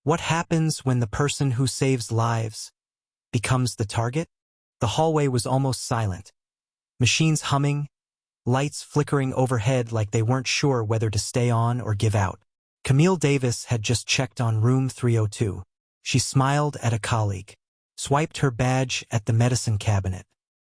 What happens when the person who saves lives becomes the target? The hallway was almost silent. Machines humming, lights flickering overhead like they weren't sure whether to stay on or give out. Camille Davis had just checked on room 302. She smiled at a colleague, swiped her badge at the medicine cabinet.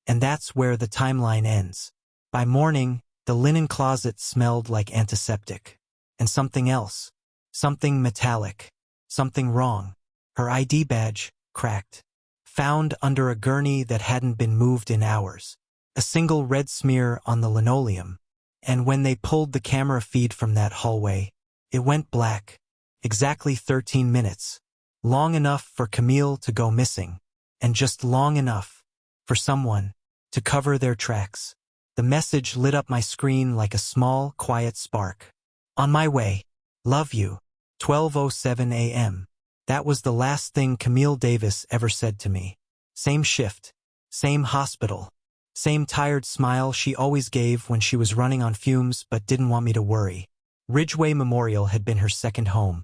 And that's where the timeline ends. By morning, the linen closet smelled like antiseptic. And something else. Something metallic. Something wrong. Her ID badge, cracked. Found under a gurney that hadn't been moved in hours. A single red smear on the linoleum. And when they pulled the camera feed from that hallway, it went black. Exactly 13 minutes. Long enough for Camille to go missing. And just long enough for someone to cover their tracks. The message lit up my screen like a small, quiet spark. On my way. Love you. 12:07 a.m. That was the last thing Camille Davis ever said to me. Same shift. Same hospital. Same tired smile she always gave when she was running on fumes but didn't want me to worry. Ridgeway Memorial had been her second home.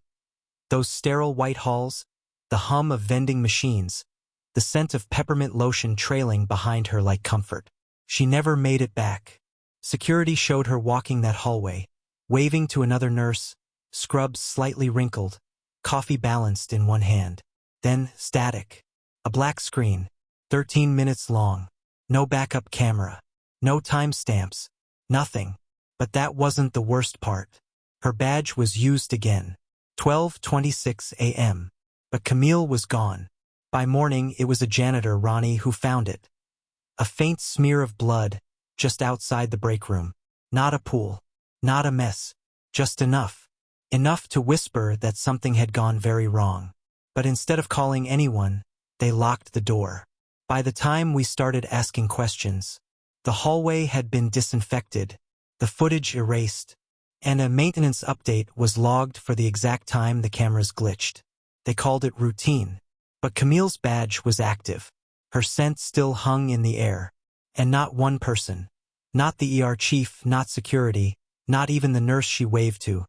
Those sterile white halls, the hum of vending machines, the scent of peppermint lotion trailing behind her like comfort. She never made it back. Security showed her walking that hallway, waving to another nurse, scrubs slightly wrinkled, coffee balanced in one hand. Then, static. A black screen, 13 minutes long. No backup camera. No timestamps. Nothing. But that wasn't the worst part. Her badge was used again. 12:26 a.m. But Camille was gone. By morning, it was a janitor, Ronnie, who found it. A faint smear of blood, just outside the break room. Not a pool. Not a mess. Just enough. Enough to whisper that something had gone very wrong. But instead of calling anyone, they locked the door. By the time we started asking questions, the hallway had been disinfected, the footage erased, and a maintenance update was logged for the exact time the cameras glitched. They called it routine. But Camille's badge was active. Her scent still hung in the air. And not one person, not the ER chief, not security, not even the nurse she waved to,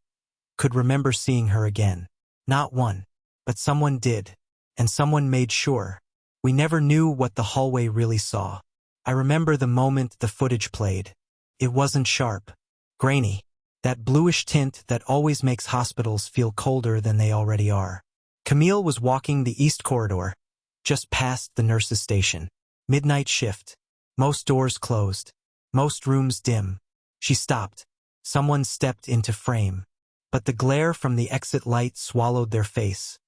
could remember seeing her again. Not one. But someone did. And someone made sure. We never knew what the hallway really saw. I remember the moment the footage played. It wasn't sharp. Grainy. That bluish tint that always makes hospitals feel colder than they already are. Camille was walking the east corridor, just past the nurse's station. Midnight shift. Most doors closed. Most rooms dim. She stopped. Someone stepped into frame. But the glare from the exit light swallowed their face.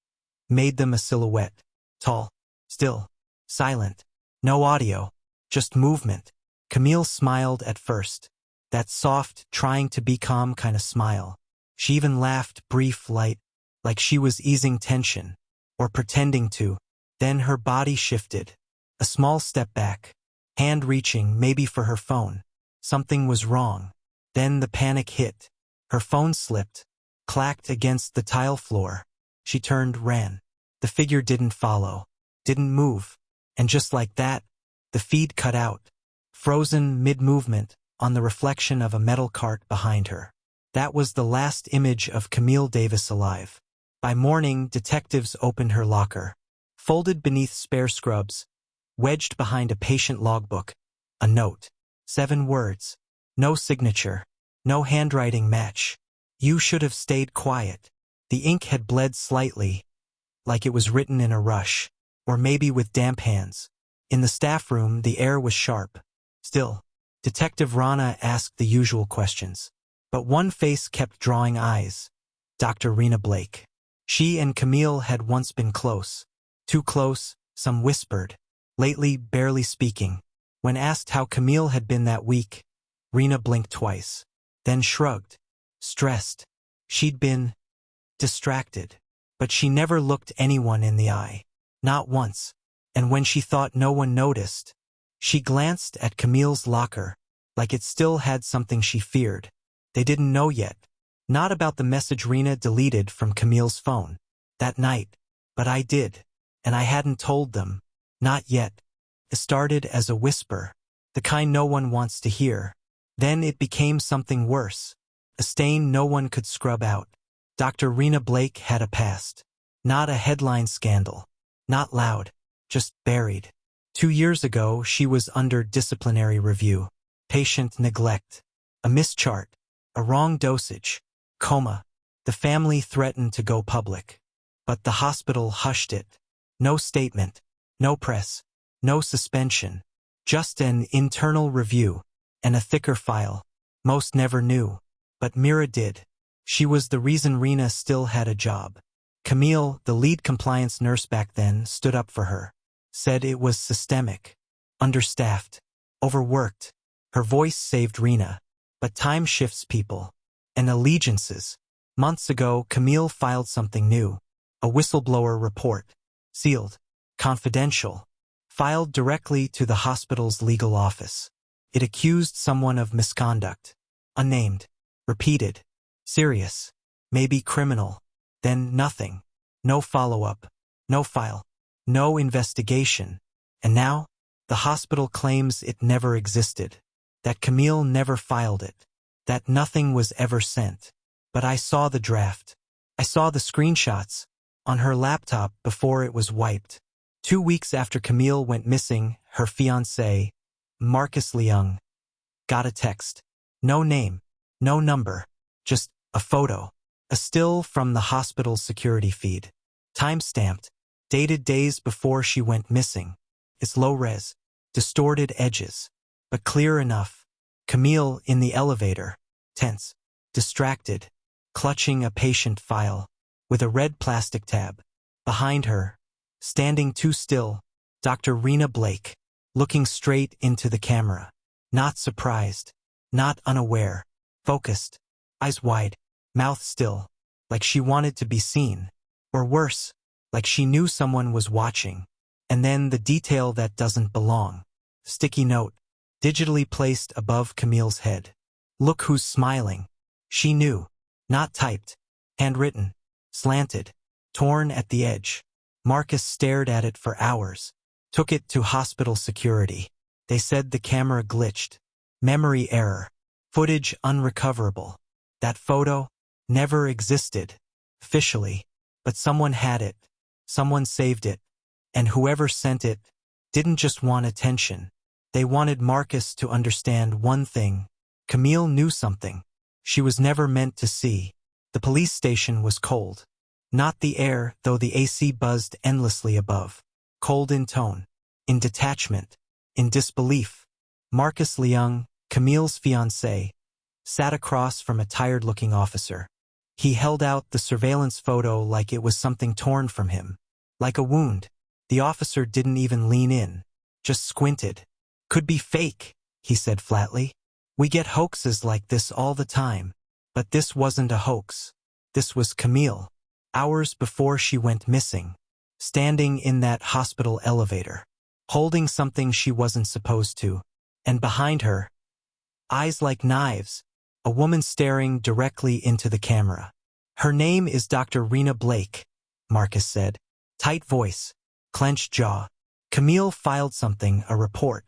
Made them a silhouette. Tall. Still. Silent. No audio. Just movement. Camille smiled at first. That soft, trying to be calm kind of smile. She even laughed, brief, light, like she was easing tension, or pretending to. Then her body shifted. A small step back. Hand reaching, maybe for her phone. Something was wrong. Then the panic hit. Her phone slipped. Clacked against the tile floor. She turned, ran. The figure didn't follow. Didn't move. And just like that, the feed cut out. Frozen mid-movement on the reflection of a metal cart behind her. That was the last image of Camille Davis alive. By morning, detectives opened her locker. Folded beneath spare scrubs, wedged behind a patient logbook, a note. 7 words. No signature. No handwriting match. You should have stayed quiet. The ink had bled slightly, like it was written in a rush, or maybe with damp hands. In the staff room, the air was sharp. Still, Detective Rana asked the usual questions. But one face kept drawing eyes. Dr. Rena Blake. She and Camille had once been close. Too close, some whispered. Lately, barely speaking. When asked how Camille had been that week, Rena blinked twice. Then shrugged. Stressed. She'd been distracted. But she never looked anyone in the eye. Not once. And when she thought no one noticed, she glanced at Camille's locker, like it still had something she feared. They didn't know yet. Not about the message Rena deleted from Camille's phone that night. But I did. And I hadn't told them. Not yet. It started as a whisper. The kind no one wants to hear. Then it became something worse. A stain no one could scrub out. Dr. Rena Blake had a past. Not a headline scandal. Not loud. Just buried. 2 years ago, she was under disciplinary review. Patient neglect. A mischart. A wrong dosage. Coma. The family threatened to go public. But the hospital hushed it. No statement. No press. No suspension. Just an internal review. And a thicker file. Most never knew. But Mira did. She was the reason Rena still had a job. Camille, the lead compliance nurse back then, stood up for her. Said it was systemic. Understaffed. Overworked. Her voice saved Rena. But time shifts people. And allegiances. Months ago, Camille filed something new. A whistleblower report. Sealed. Confidential. Filed directly to the hospital's legal office. It accused someone of misconduct. Unnamed. Repeated. Serious. Maybe criminal. Then nothing. No follow-up. No file. No investigation. And now, the hospital claims it never existed. That Camille never filed it. That nothing was ever sent. But I saw the draft. I saw the screenshots. On her laptop before it was wiped. 2 weeks after Camille went missing, her fiancé, Marcus Leung, got a text. No name. No number. Just a photo. A still from the hospital's security feed. Time-stamped. Dated days before she went missing. It's low-res. Distorted edges. But clear enough. Camille in the elevator. Tense. Distracted. Clutching a patient file. With a red plastic tab. Behind her. Standing too still. Dr. Rena Blake. Looking straight into the camera. Not surprised. Not unaware. Focused. Eyes wide. Mouth still. Like she wanted to be seen. Or worse. Like she knew someone was watching. And then the detail that doesn't belong. Sticky note. Digitally placed above Camille's head. Look who's smiling. She knew. Not typed. Handwritten. Slanted. Torn at the edge. Marcus stared at it for hours. Took it to hospital security. They said the camera glitched. Memory error. Footage unrecoverable. That photo never existed. Officially. But someone had it. Someone saved it. And whoever sent it didn't just want attention. They wanted Marcus to understand one thing. Camille knew something. She was never meant to see. The police station was cold. Not the air, though the AC buzzed endlessly above. Cold in tone. In detachment. In disbelief. Marcus Leung, Camille's fiancé, sat across from a tired-looking officer. He held out the surveillance photo like it was something torn from him. Like a wound. The officer didn't even lean in. Just squinted. Could be fake, he said flatly. We get hoaxes like this all the time. But this wasn't a hoax. This was Camille. Hours before she went missing. Standing in that hospital elevator. Holding something she wasn't supposed to. And behind her, eyes like knives, a woman staring directly into the camera. Her name is Dr. Rena Blake, Marcus said. Tight voice. Clenched jaw. Camille filed something, a report.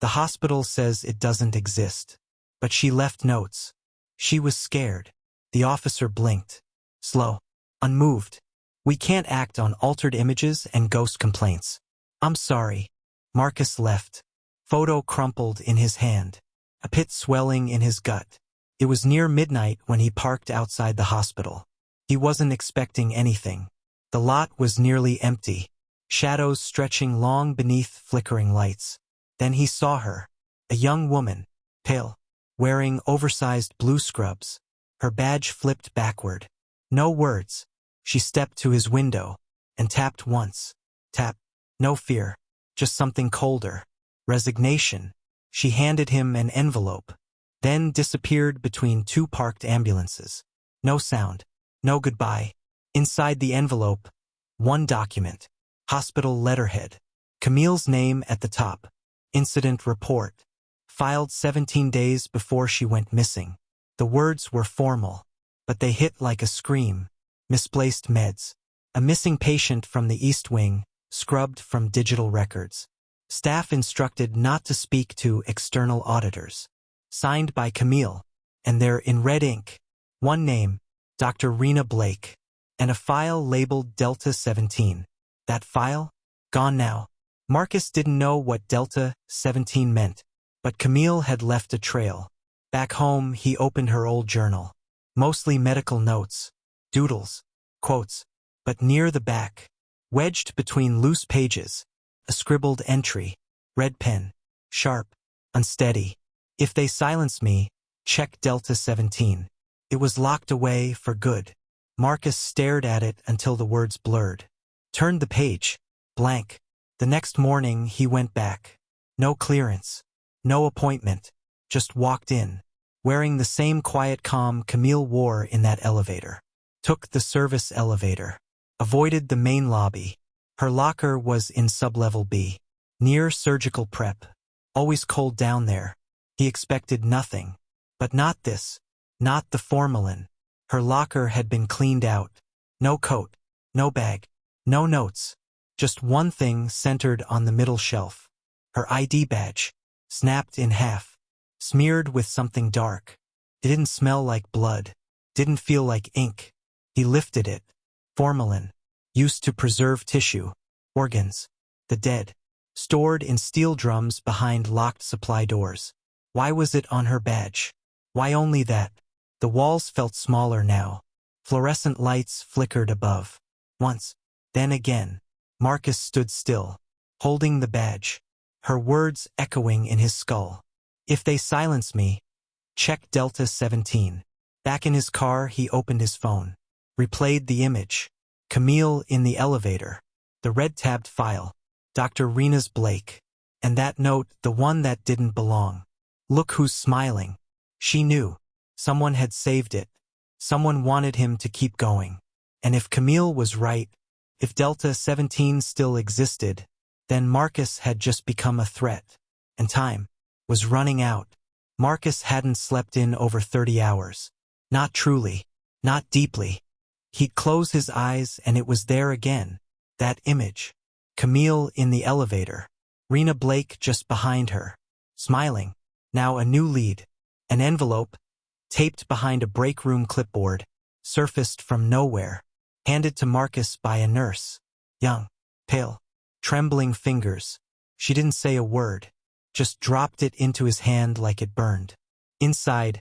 The hospital says it doesn't exist. But she left notes. She was scared. The officer blinked. Slow. Unmoved. We can't act on altered images and ghost complaints. I'm sorry. Marcus left. Photo crumpled in his hand. A pit swelling in his gut. It was near midnight when he parked outside the hospital. He wasn't expecting anything. The lot was nearly empty. Shadows stretching long beneath flickering lights. Then he saw her. A young woman. Pale. Wearing oversized blue scrubs. Her badge flipped backward. No words. She stepped to his window. And tapped once. Tap. No fear. Just something colder. Resignation. She handed him an envelope. Then disappeared between two parked ambulances. No sound. No goodbye. Inside the envelope, one document. Hospital letterhead. Camille's name at the top. Incident report. Filed 17 days before she went missing. The words were formal, but they hit like a scream. Misplaced meds. A missing patient from the East Wing, scrubbed from digital records. Staff instructed not to speak to external auditors. Signed by Camille. And there in red ink. One name, Dr. Rena Blake. and a file labeled Delta 17. That file? Gone now. Marcus didn't know what Delta 17 meant, but Camille had left a trail. Back home, he opened her old journal. Mostly medical notes, doodles, quotes, but near the back, wedged between loose pages, a scribbled entry, red pen, sharp, unsteady. If they silence me, check Delta 17. It was locked away for good. Marcus stared at it until the words blurred. Turned the page, blank. The next morning he went back. No clearance, no appointment, just walked in, wearing the same quiet calm Camille wore in that elevator. Took the service elevator. Avoided the main lobby. Her locker was in sublevel B, near surgical prep. Always cold down there. He expected nothing. But not this. Not the formalin. Her locker had been cleaned out. No coat. No bag. No notes. Just one thing centered on the middle shelf. Her ID badge. Snapped in half. Smeared with something dark. It didn't smell like blood. Didn't feel like ink. He lifted it. Formalin. Used to preserve tissue. Organs. The dead. Stored in steel drums behind locked supply doors. Why was it on her badge? Why only that? The walls felt smaller now. Fluorescent lights flickered above. Once. Then again. Marcus stood still, holding the badge. Her words echoing in his skull. If they silence me, check Delta 17. Back in his car, he opened his phone. Replayed the image. Camille in the elevator. The red-tabbed file. Dr. Rena's Blake. And that note, the one that didn't belong. Look who's smiling. She knew. Someone had saved it. Someone wanted him to keep going. And if Camille was right, if Delta 17 still existed, then Marcus had just become a threat. And time was running out. Marcus hadn't slept in over 30 hours. Not truly. Not deeply. He'd close his eyes and it was there again. That image. Camille in the elevator. Rena Blake just behind her. Smiling. Now a new lead. An envelope, taped behind a break room clipboard, surfaced from nowhere. Handed to Marcus by a nurse. Young. Pale. Trembling fingers. She didn't say a word. Just dropped it into his hand like it burned. Inside,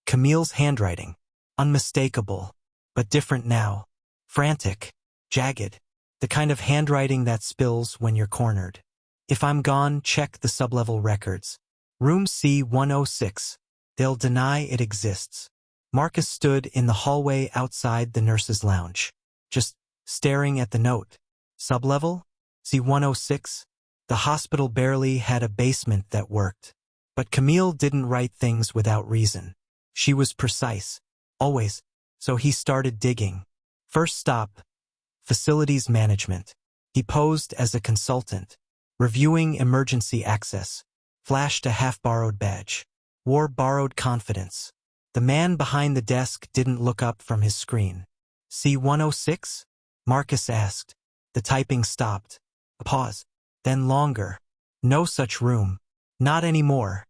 Camille's handwriting. Unmistakable. But different now. Frantic. Jagged. The kind of handwriting that spills when you're cornered. If I'm gone, check the sublevel records. Room C-106. They'll deny it exists. Marcus stood in the hallway outside the nurse's lounge. Just staring at the note. Sublevel? C-106? The hospital barely had a basement that worked. But Camille didn't write things without reason. She was precise. Always. So he started digging. First stop. Facilities management. He posed as a consultant. Reviewing emergency access. Flashed a half-borrowed badge. Wore borrowed confidence. The man behind the desk didn't look up from his screen. C-106? Marcus asked. The typing stopped. A pause. Then longer. No such room. Not anymore.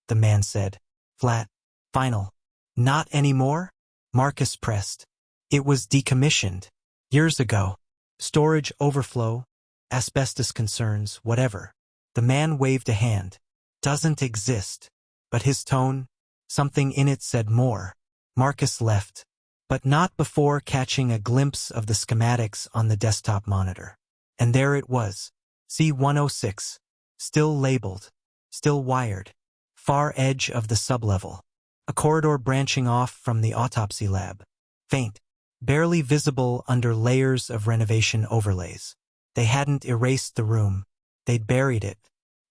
The man said. Flat. Final. Not anymore? Marcus pressed. It was decommissioned. Years ago. Storage overflow. Asbestos concerns, whatever. The man waved a hand. Doesn't exist. But his tone, something in it said more. Marcus left. But not before catching a glimpse of the schematics on the desktop monitor. And there it was. C-106. Still labeled. Still wired. Far edge of the sublevel. A corridor branching off from the autopsy lab. Faint. Barely visible under layers of renovation overlays. They hadn't erased the room. They'd buried it.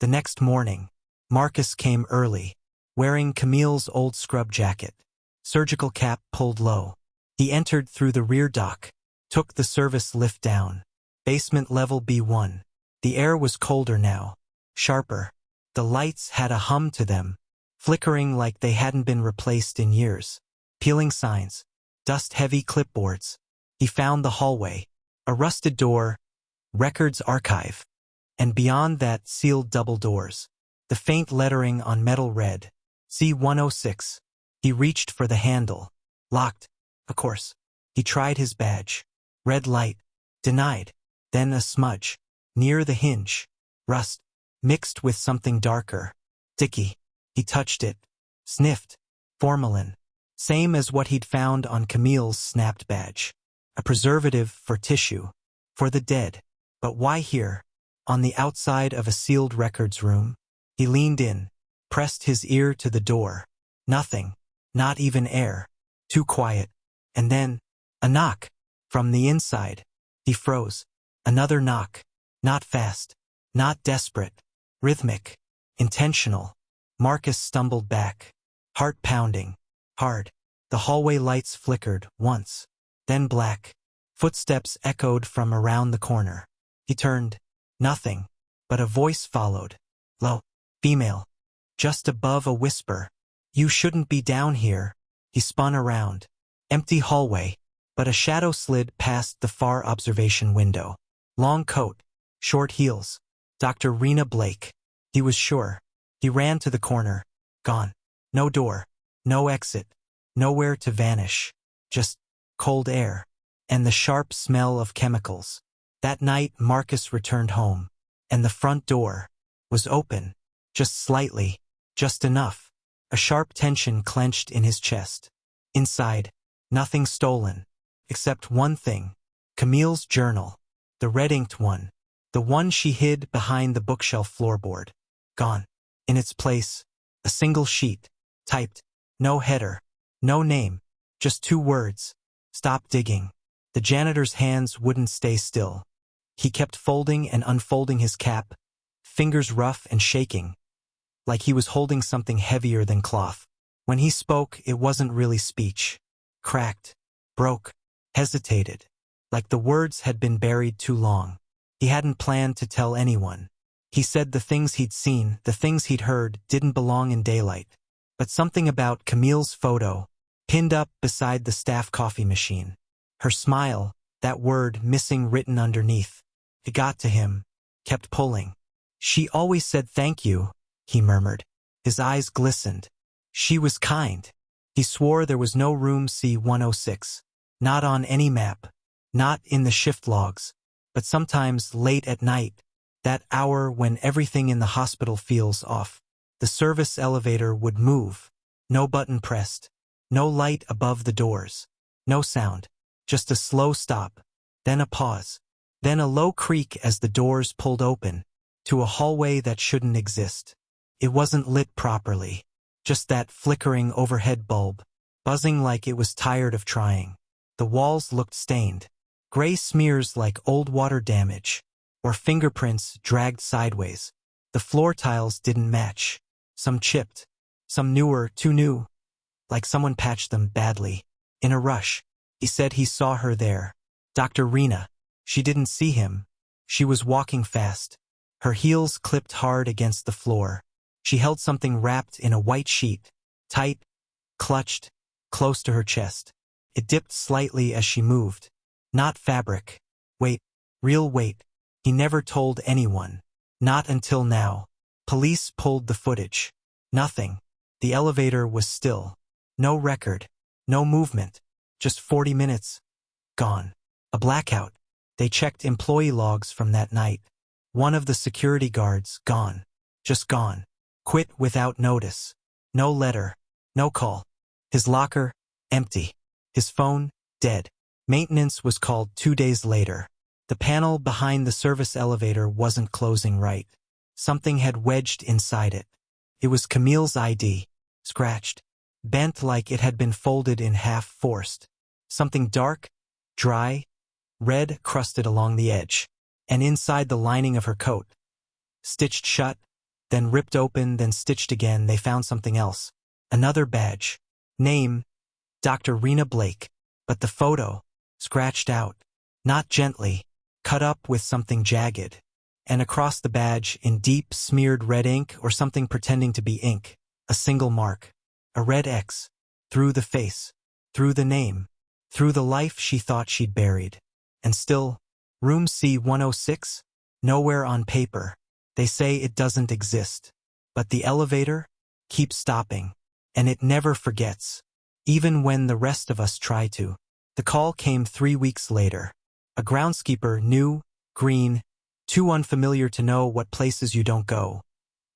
The next morning, Marcus came early, wearing Camille's old scrub jacket. Surgical cap pulled low. He entered through the rear dock, took the service lift down. Basement level B1. The air was colder now. Sharper. The lights had a hum to them, flickering like they hadn't been replaced in years. Peeling signs. Dust-heavy clipboards. He found the hallway. A rusted door. Records archive. And beyond that, sealed double doors. The faint lettering on metal read. C-106. He reached for the handle. Locked. Of course. He tried his badge. Red light. Denied. Then a smudge. Near the hinge. Rust. Mixed with something darker. Sticky. He touched it. Sniffed. Formalin. Same as what he'd found on Camille's snapped badge. A preservative for tissue. For the dead. But why here? On the outside of a sealed records room? He leaned in. Pressed his ear to the door. Nothing. Not even air. Too quiet. And then, a knock. From the inside. He froze. Another knock. Not fast. Not desperate. Rhythmic. Intentional. Marcus stumbled back. Heart pounding. Hard. The hallway lights flickered, once. Then black. Footsteps echoed from around the corner. He turned. Nothing. But a voice followed. Low. Female. Just above a whisper. You shouldn't be down here. He spun around. Empty hallway. But a shadow slid past the far observation window. Long coat. Short heels. Dr. Rena Blake. He was sure. He ran to the corner. Gone. No door. No exit. Nowhere to vanish. Just cold air. And the sharp smell of chemicals. That night Marcus returned home. And the front door was open. Just slightly. Just enough. A sharp tension clenched in his chest. Inside, nothing stolen. Except one thing. Camille's journal. The red-inked one. The one she hid behind the bookshelf floorboard. Gone. In its place, a single sheet. Typed. No header. No name. Just 2 words. Stop digging. The janitor's hands wouldn't stay still. He kept folding and unfolding his cap, fingers rough and shaking, like he was holding something heavier than cloth. When he spoke, it wasn't really speech. Cracked. Broke. Hesitated. Like the words had been buried too long. He hadn't planned to tell anyone. He said the things he'd seen, the things he'd heard, didn't belong in daylight. But something about Camille's photo, pinned up beside the staff coffee machine. Her smile, that word missing written underneath. It got to him. Kept pulling. She always said thank you, he murmured. His eyes glistened. She was kind. He swore there was no room C-106. Not on any map. Not in the shift logs. But sometimes late at night, that hour when everything in the hospital feels off, the service elevator would move. No button pressed. No light above the doors. No sound. Just a slow stop. Then a pause. Then a low creak as the doors pulled open, to a hallway that shouldn't exist. It wasn't lit properly. Just that flickering overhead bulb, buzzing like it was tired of trying. The walls looked stained. Gray smears like old water damage, or fingerprints dragged sideways. The floor tiles didn't match. Some chipped. Some newer, too new. Like someone patched them badly. In a rush. He said he saw her there. Dr. Rena. She didn't see him. She was walking fast. Her heels clipped hard against the floor. She held something wrapped in a white sheet. Tight. Clutched. Close to her chest. It dipped slightly as she moved. Not fabric. Weight. Real weight. He never told anyone. Not until now. Police pulled the footage. Nothing. The elevator was still. No record. No movement. Just 40 minutes. Gone. A blackout. They checked employee logs from that night. One of the security guards, gone. Just gone. Quit without notice. No letter. No call. His locker, empty. His phone, dead. Maintenance was called 2 days later. The panel behind the service elevator wasn't closing right. Something had wedged inside it. It was Camille's ID. Scratched. Bent like it had been folded in half forced. Something dark, dry, red crusted along the edge. And inside the lining of her coat. Stitched shut, then ripped open, then stitched again, they found something else. Another badge. Name, Dr. Rena Blake. But the photo, scratched out. Not gently, cut up with something jagged. And across the badge, in deep, smeared red ink or something pretending to be ink, a single mark. A red X. Through the face. Through the name. Through the life she thought she'd buried. And still, room C-106? Nowhere on paper. They say it doesn't exist. But the elevator? Keeps stopping. And it never forgets. Even when the rest of us try to. The call came 3 weeks later. A groundskeeper, new, green, too unfamiliar to know what places you don't go,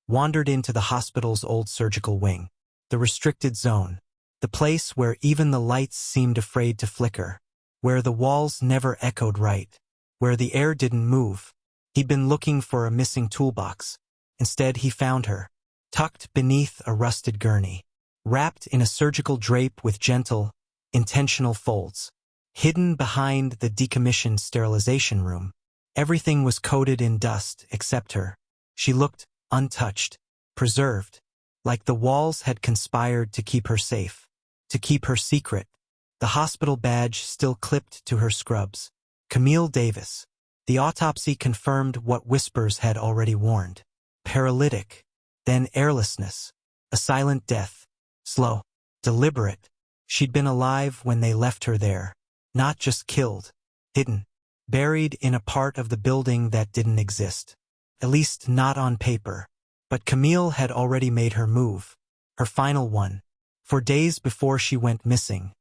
wandered into the hospital's old surgical wing, the restricted zone, the place where even the lights seemed afraid to flicker, where the walls never echoed right, where the air didn't move. He'd been looking for a missing toolbox. Instead, he found her, tucked beneath a rusted gurney, wrapped in a surgical drape with gentle, intentional folds, hidden behind the decommissioned sterilization room. Everything was coated in dust except her. She looked untouched, preserved, like the walls had conspired to keep her safe, to keep her secret. The hospital badge still clipped to her scrubs. Camille Davis. The autopsy confirmed what whispers had already warned. Paralytic, then airlessness, a silent death, slow, deliberate. She'd been alive when they left her there, not just killed, hidden, buried in a part of the building that didn't exist. At least not on paper. But Camille had already made her move, her final one, for days before she went missing.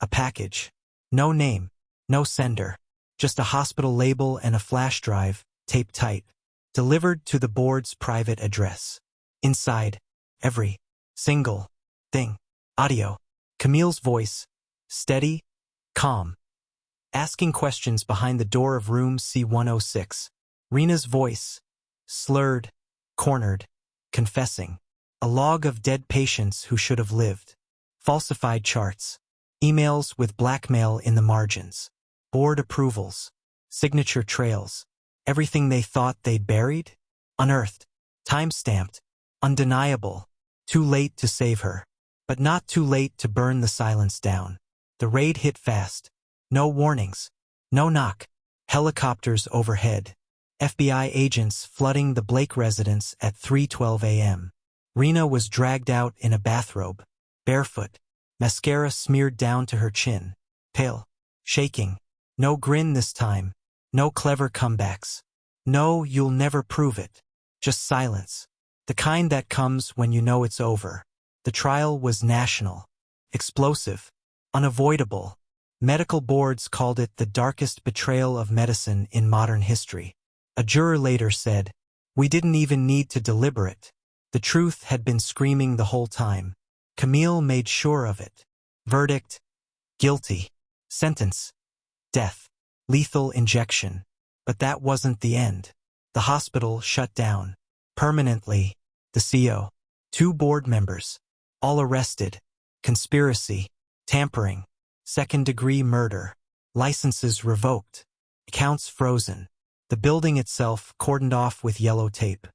A package. No name, no sender, just a hospital label and a flash drive, taped tight, delivered to the board's private address. Inside, every single thing. Audio. Camille's voice, steady, calm, asking questions behind the door of room C106. Rena's voice, slurred, cornered, confessing. A log of dead patients who should have lived. Falsified charts. Emails with blackmail in the margins. Board approvals. Signature trails. Everything they thought they'd buried? Unearthed. Time-stamped. Undeniable. Too late to save her. But not too late to burn the silence down. The raid hit fast. No warnings. No knock. Helicopters overhead. FBI agents flooding the Blake residence at 3:12 a.m. Rena was dragged out in a bathrobe, barefoot, mascara smeared down to her chin, pale, shaking. No grin this time, no clever comebacks. No, you'll never prove it. Just silence. The kind that comes when you know it's over. The trial was national, explosive, unavoidable. Medical boards called it the darkest betrayal of medicine in modern history. A juror later said, "We didn't even need to deliberate. The truth had been screaming the whole time." Camille made sure of it. Verdict: guilty. Sentence: death. Lethal injection. But that wasn't the end. The hospital shut down. Permanently. The CO. 2 board members. All arrested. Conspiracy. Tampering. Second-degree murder. Licenses revoked. Accounts frozen. The building itself cordoned off with yellow tape.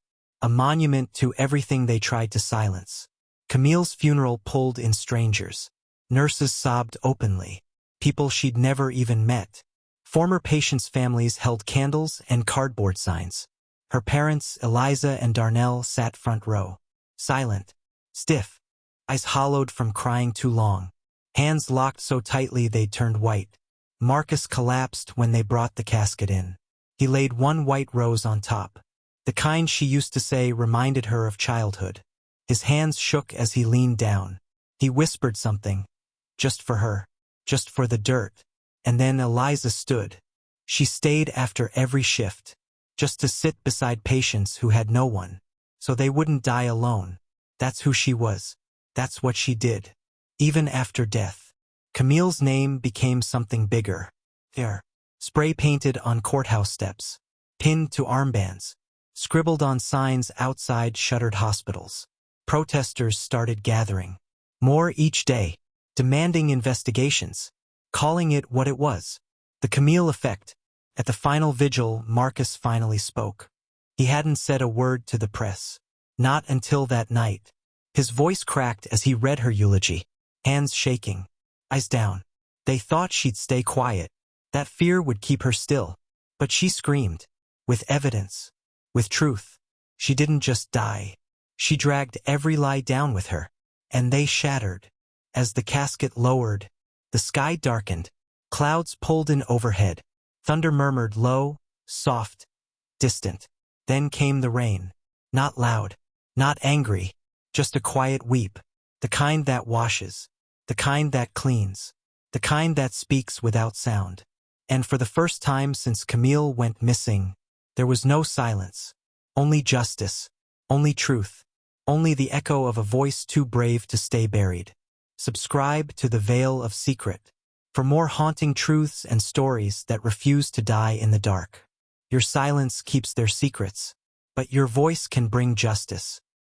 A monument to everything they tried to silence. Camille's funeral pulled in strangers. Nurses sobbed openly. People she'd never even met. Former patients' families held candles and cardboard signs. Her parents, Eliza and Darnell, sat front row. Silent. Stiff. Eyes hollowed from crying too long. Hands locked so tightly they'd turned white. Marcus collapsed when they brought the casket in. He laid one white rose on top. The kind she used to say reminded her of childhood. His hands shook as he leaned down. He whispered something. Just for her. Just for the dirt. And then Eliza stood. She stayed after every shift. Just to sit beside patients who had no one. So they wouldn't die alone. That's who she was. That's what she did. Even after death. Camille's name became something bigger. There. Spray-painted on courthouse steps. Pinned to armbands. Scribbled on signs outside shuttered hospitals. Protesters started gathering. More each day. Demanding investigations. Calling it what it was. The Camille effect. At the final vigil, Marcus finally spoke. He hadn't said a word to the press. Not until that night. His voice cracked as he read her eulogy. Hands shaking. Eyes down. They thought she'd stay quiet. That fear would keep her still. But she screamed. With evidence. With truth. She didn't just die. She dragged every lie down with her. And they shattered. As the casket lowered, the sky darkened. Clouds pulled in overhead. Thunder murmured low, soft, distant. Then came the rain. Not loud. Not angry. Just a quiet weep. The kind that washes. The kind that cleans. the kind that speaks without sound. And for the first time since Camille went missing, there was no silence, only justice, only truth, only the echo of a voice too brave to stay buried. Subscribe to The Veil of Secret for more haunting truths and stories that refuse to die in the dark. Your silence keeps their secrets, but your voice can bring justice.